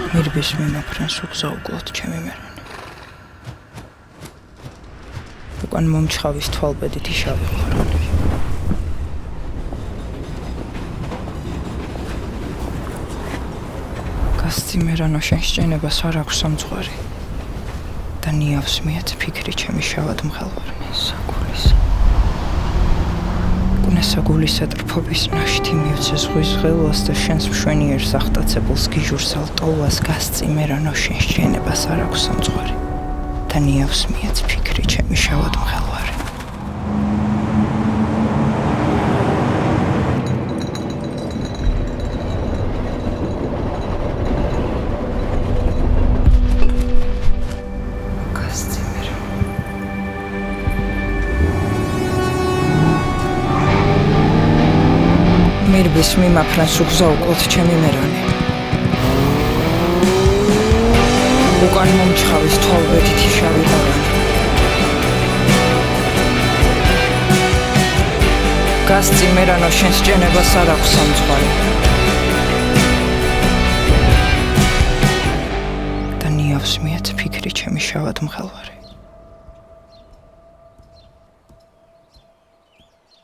მირბის მიმაფრენ სუგზაუკლოდ ჩემი მერანი. უკან მომჩხავის თვალბედითი შავი ხორანი. გასციმერანო შენ სჭენებას არ აქვს სამძღვარი და ნიავს მიეც ფიქრი ჩემი შავად მღელვარნი საგულისა. გუნესაგულისა ტრფობის ნაშთი მივცე ზღვის ღელვას და შენს მშვენიერ სახტაცებულს გიჟურსალ ტოლვას გასციმერანო შენ სჭენებას არ აქვს სამძღვარი და ნიავს მიეც ფიქრი ჩემი შავად მღელვარი. მირბის მიმაფრენ სუგზაუკლოდ ჩემი მერანი. უკან მომჩხავის თვალბედითი შავი ხორანი. გასციმერანო შენ სჭენებას არ აქვს სამძღვარი და ნიავს მიეც ფიქრი ჩემი შავად მღელვარი.